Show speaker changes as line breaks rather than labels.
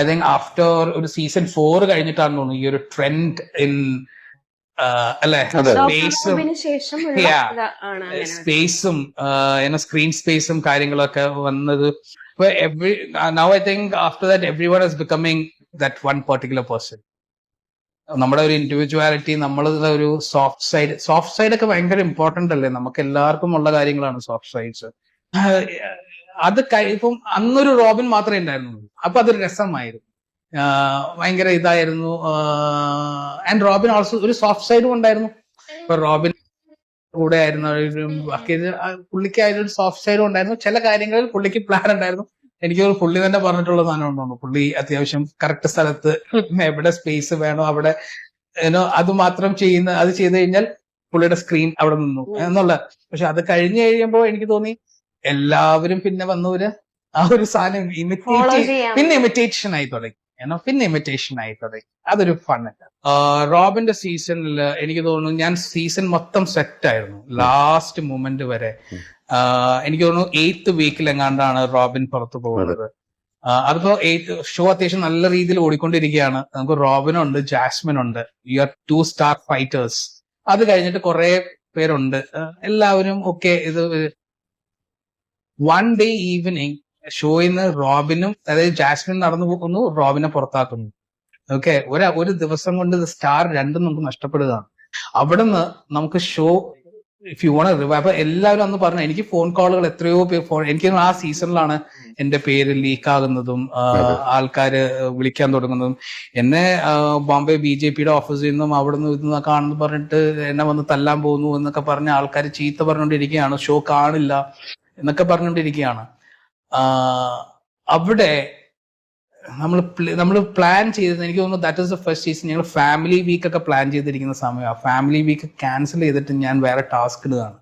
I think after ഒരു season 4 കഴിഞ്ഞിട്ടാണ് തോന്നുന്നു ഈ ഒരു ട്രെൻഡ് ഇൻ അല്ലെ സ്പേസും സ്ക്രീൻ സ്പേസും കാര്യങ്ങളൊക്കെ വന്നത്. Now I think after that everyone is becoming that one particular person. നമ്മുടെ ഒരു ഇൻഡിവിജ്വാലിറ്റി, നമ്മളുടെ ഒരു സോഫ്റ്റ് സൈഡ് ഒക്കെ ഭയങ്കര ഇമ്പോർട്ടന്റ് അല്ലേ? നമുക്ക് എല്ലാവർക്കും ഉള്ള കാര്യങ്ങളാണ് സോഫ്റ്റ് സൈഡ്സ്. അത് ഇപ്പം അന്നൊരു റോബിൻ മാത്രമേ ഉണ്ടായിരുന്നുള്ളൂ. അപ്പൊ അതൊരു രസമായിരുന്നു, ഭയങ്കര ഇതായിരുന്നു. ആൻഡ് റോബിൻ ഓൾസോ ഒരു സോഫ്റ്റ് സൈഡും ഉണ്ടായിരുന്നു. ഇപ്പൊ റോബിൻ കൂടെ ആയിരുന്നു പുള്ളിക്ക് അതിലൊരു സോഫ്റ്റ് സൈഡും ഉണ്ടായിരുന്നു. ചില കാര്യങ്ങളിൽ പുള്ളിക്ക് പ്ലാൻ ഉണ്ടായിരുന്നു. എനിക്ക് പുള്ളി തന്നെ പറഞ്ഞിട്ടുള്ള സാധനം ഉണ്ടോ, പുള്ളി അത്യാവശ്യം കറക്റ്റ് സ്ഥലത്ത് എവിടെ സ്പേസ് വേണോ അവിടെ അത് മാത്രം അത് ചെയ്ത് കഴിഞ്ഞാൽ പുള്ളിയുടെ സ്ക്രീൻ അവിടെ നിന്നു എന്നുള്ള. പക്ഷെ അത് കഴിഞ്ഞു കഴിയുമ്പോൾ എനിക്ക് തോന്നി എല്ലാവരും പിന്നെ വന്നവര് ആ ഒരു സാധനം പിന്നെ ഇമിറ്റേഷൻ ആയി തുടങ്ങി. അതൊരു ഫണ്ണല്ല. റോബിന്റെ സീസണിൽ എനിക്ക് തോന്നുന്നു ഞാൻ സീസൺ മൊത്തം സെറ്റ് ആയിരുന്നു ലാസ്റ്റ് മൊമെന്റ് വരെ. എനിക്ക് തോന്നുന്നു 8th വീക്കിൽ എങ്ങാണ്ടാണ് റോബിൻ പുറത്തു പോകുന്നത്. അതിപ്പോ ഷോ അത്യാവശ്യം നല്ല രീതിയിൽ ഓടിക്കൊണ്ടിരിക്കുകയാണ്. നമുക്ക് റോബിനുണ്ട്, ജാസ്മിൻ ഉണ്ട്, യു ആർ 2 സ്റ്റാർ ഫൈറ്റേഴ്സ്. അത് കഴിഞ്ഞിട്ട് കുറെ പേരുണ്ട്, എല്ലാവരും ഒക്കെ. ഇത് വൺ ഡേ ഈവനിങ് ഷോയിന്ന് റോബിനും, അതായത് ജാസ്മിൻ നടന്നു പോകുന്നു, റോബിനെ പുറത്താക്കുന്നു. ഓക്കെ, ഒരു ദിവസം കൊണ്ട് സ്റ്റാർ രണ്ടും നമുക്ക് നഷ്ടപ്പെടുകയാണ്. അവിടുന്ന് നമുക്ക് so if you want revive. അപ്പൊ എല്ലാവരും അന്ന് പറഞ്ഞു, എനിക്ക് ഫോൺ കോളുകൾ എത്രയോ എനിക്ക് ആ സീസണിലാണ് എന്റെ പേര് ലീക്ക് ആകുന്നതും ആൾക്കാര് വിളിക്കാൻ തുടങ്ങുന്നതും. എന്നെ ബോംബെ BJPയുടെ ഓഫീസിൽ നിന്നും അവിടുന്ന് ഇന്ന് കാണുന്നു പറഞ്ഞിട്ട് എന്നെ വന്ന് തല്ലാൻ പോകുന്നു എന്നൊക്കെ പറഞ്ഞ ആൾക്കാർ ചീത്ത പറഞ്ഞുകൊണ്ടിരിക്കുകയാണ്. ഷോ കാണില്ല എന്നൊക്കെ പറഞ്ഞുകൊണ്ടിരിക്കുകയാണ്. അവിടെ നമ്മൾ പ്ലാൻ ചെയ്തത്, എനിക്ക് തോന്നുന്നു that is the first season. ഞങ്ങൾ ഫാമിലി വീക്ക് ഒക്കെ പ്ലാൻ ചെയ്തിരിക്കുന്ന സമയമാണ്. ഫാമിലി വീക്ക് ക്യാൻസൽ ചെയ്തിട്ട് ഞാൻ വേറെ ടാസ്ക് ഇടുകയാണ്.